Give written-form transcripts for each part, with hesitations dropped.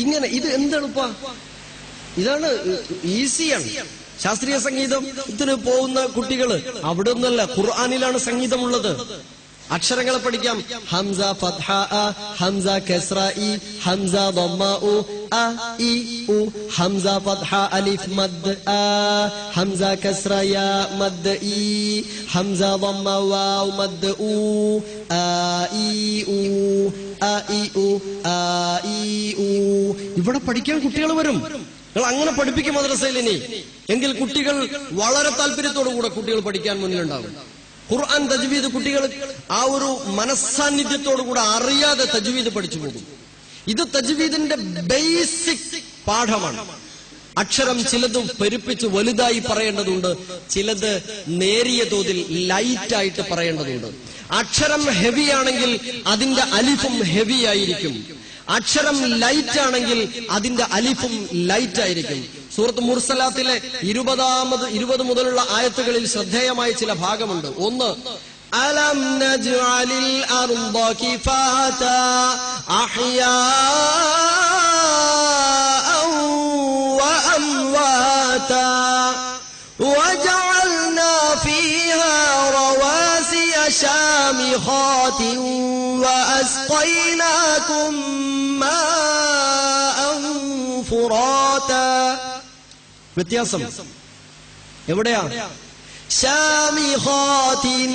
ഇങ്ങനെ ഇത് എന്തെളുപ്പ, ഇതാണ് ഈസിയാണ്. ശാസ്ത്രീയ സംഗീതത്തിന് പോകുന്ന കുട്ടികള് അവിടെ ഒന്നല്ല, ഖുർആനിലാണ് സംഗീതമുള്ളത്. അക്ഷരങ്ങളെ പഠിക്കാം. ഹംസ ഫത്ഹ അ, ഹംസ കസ്റ ഇ, ഹംസ ദമ്മ ഉ, അ ഇ ഉ, ഹംസ ഫത്ഹ അലിഫ് മദ് ആ, ഹംസ കസ്റ യാ മദ് ഇ, ഹംസ ദമ്മ വാവ് മദ് ഉ, ആ ഇ ഉ, ആ ഇ ഉ, ആ ഇ ഉ. ഇവിടെ പഠിക്കാൻ കുട്ടികൾ വരും. നിങ്ങൾ അങ്ങനെ പഠിപ്പിക്കും മദ്രസയിൽ ഇനി. എങ്കിൽ കുട്ടികൾ വളരെ താല്പര്യത്തോടുകൂടെ കുട്ടികൾ പഠിക്കാൻ മുന്നിലുണ്ടാകും. ഖുർആൻ തജ്വീദ് കുട്ടികൾ ആ ഒരു മനസ്സാന്നിധ്യത്തോടുകൂടെ അറിയാതെ തജ്വീദ് പഠിച്ചു പോകും. ഇത് തജ്വീദിന്റെ ബേസിക് പാഠമാണ്. അക്ഷരം ചിലത് പെരുപ്പിച്ച് വലുതായി പറയേണ്ടതുണ്ട്, ചിലത് നേരിയ തോതിൽ ലൈറ്റായിട്ട് പറയേണ്ടതുണ്ട്. അക്ഷരം ഹെവി ആണെങ്കിൽ അതിന്റെ അലിഫും ഹെവി ആയിരിക്കും. അക്ഷരം ലൈറ്റ് ആണെങ്കിൽ അതിന്റെ അലിഫും ലൈറ്റ് ആയിരിക്കും. സൂറത്ത് മുർസലാത്തിലെ 20 മുതലുള്ള ആയത്തുകളിൽ ശ്രദ്ധേയമായ ചില ഭാഗമുണ്ട്. ഒന്ന്, അലം നജ്അലിൽ അർദ കിഫാതാ അഹ്യാഅൻ വഅംവാതാ വജഅൽനാ ഫീഹാ റവാസിയ ശാമിഖാതിൻ വഅസ്ഖൈനാകും മാഅൻ ഫുറാതാ. വ്യത്യാസം എവിടെയാ? ശാമിഖാതിൻ,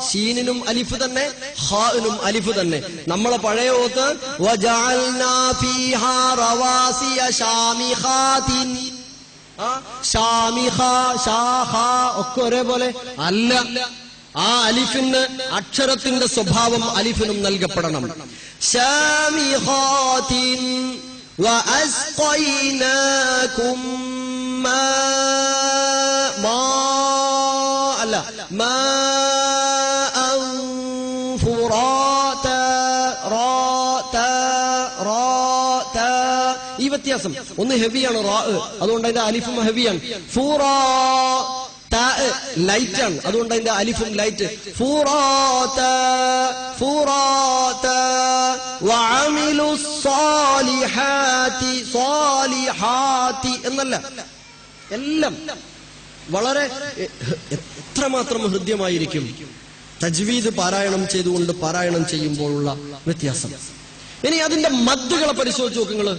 ഷീനിനും അലിഫ് തന്നെ, ഖാഇനും അലിഫ് തന്നെ. നമ്മളെ പഴയ ഓത്ത് വജഅൽനാ ഫീഹാ റവാസിയ ശാമിഖാതിൻ. ഷാമിഖ, ഷാഖ ഒക്കെ ഒരേപോലെ അല്ല. ആ അലിഫിന് അക്ഷരത്തിന്റെ സ്വഭാവം അലിഫിനും നൽകപ്പെടണം. ശാമിഖാതിൻ وأسقيناكم ماء فراتا ഈ വ്യത്യാസം. ഒന്ന് ഹെവിയാണ് റാ, അതുകൊണ്ട് അതിന്റെ അലിഫും ഹെവിയാണ്. ഫുറാ ലൈറ്റ് ആണ്, അതുകൊണ്ട് അതിന്റെ അലിഫും ലൈറ്റ്. ഫുറാതാ ഫുറാതാ വഅമിലുസ് സാലിഹാത്തി സാലിഹാത്തി എന്നല്ല, എല്ലാം വളരെ എത്രമാത്രം ഹൃദ്യമായിരിക്കും തജ്വീദ് പാരായണം ചെയ്തുകൊണ്ട് പാരായണം ചെയ്യുമ്പോഴുള്ള വ്യത്യാസം. ഇനി അതിന്റെ മദ്ദുകളെ പരിശോധിച്ച് നോക്കുങ്ങള്.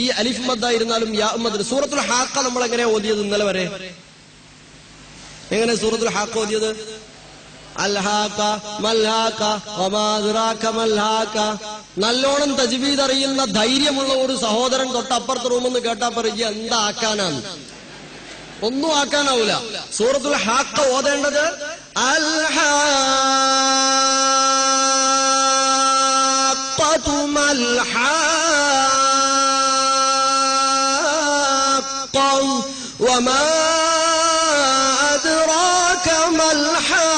ഈ അലിഫ് മദ്ദായിരുന്നാലും യാ മദ്. സൂറത്തുൽ ഹാഖ നമ്മൾ എങ്ങനെയാ ഓതിയത് ഇന്നലെ വരെ? എങ്ങനെ സൂറത്തുൽ ഹാഖ ഓതിയത്? അൽഹാഖ മൽഹാഖ വമാ അദ്റാക മൽഹാഖ. നല്ലോണം തജ്വീദ് അറിയുന്ന ധൈര്യമുള്ള ഒരു സഹോദരൻ തൊട്ടപ്പുറത്തെ റൂമിൽ നിന്ന് കേട്ടാ പറയുക എന്താ ആക്കാനാണ്? ഒന്നും ആക്കാനാവൂല. സൂറത്തുൽ ഹാഖ ഓതേണ്ടത് അൽഹാഖതു മൽഹാഖ വമാ അദ്റാക മൽഹാഖ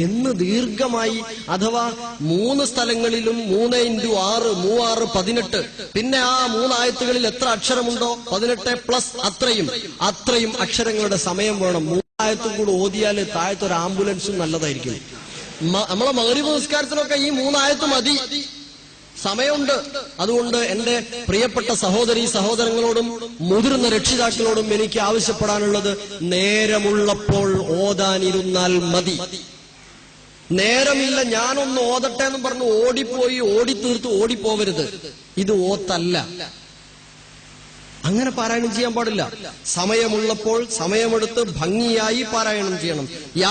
എന്ന് ദീർഘമായി, അഥവാ 3 സ്ഥലങ്ങളിലും 3x6 18. പിന്നെ ആ 3 ആയത്തുകളിൽ എത്ര അക്ഷരമുണ്ടോ 18+ അത്രയും അക്ഷരങ്ങളുടെ സമയം വേണം. 3 ആയത്തും കൂടെ ഓതിയാൽ താഴത്തൊരു ആംബുലൻസും നല്ലതായിരിക്കും. നമ്മളെ മഗ്‌രിബ് നിസ്കാരത്തിനൊക്കെ ഈ 3 ആയത്ത് മതി, സമയമുണ്ട്. അതുകൊണ്ട് എന്റെ പ്രിയപ്പെട്ട സഹോദരീ സഹോദരങ്ങളോടും മുതിർന്ന രക്ഷിതാക്കളോടും എനിക്ക് ആവശ്യപ്പെടാനുള്ളത്, നേരമുള്ളപ്പോൾ ഓതാനിരുന്നാൽ മതി. നേരമില്ല ഞാനൊന്ന് ഓതട്ടെ എന്ന് പറഞ്ഞ് ഓടിപ്പോയി ഓടിത്തീർത്ത് ഓടിപ്പോവരുത്. ഇത് ഓത്തല്ല. അങ്ങനെ പാരായണം ചെയ്യാൻ പാടില്ല. സമയമുള്ളപ്പോൾ സമയമെടുത്ത് ഭംഗിയായി പാരായണം ചെയ്യണം.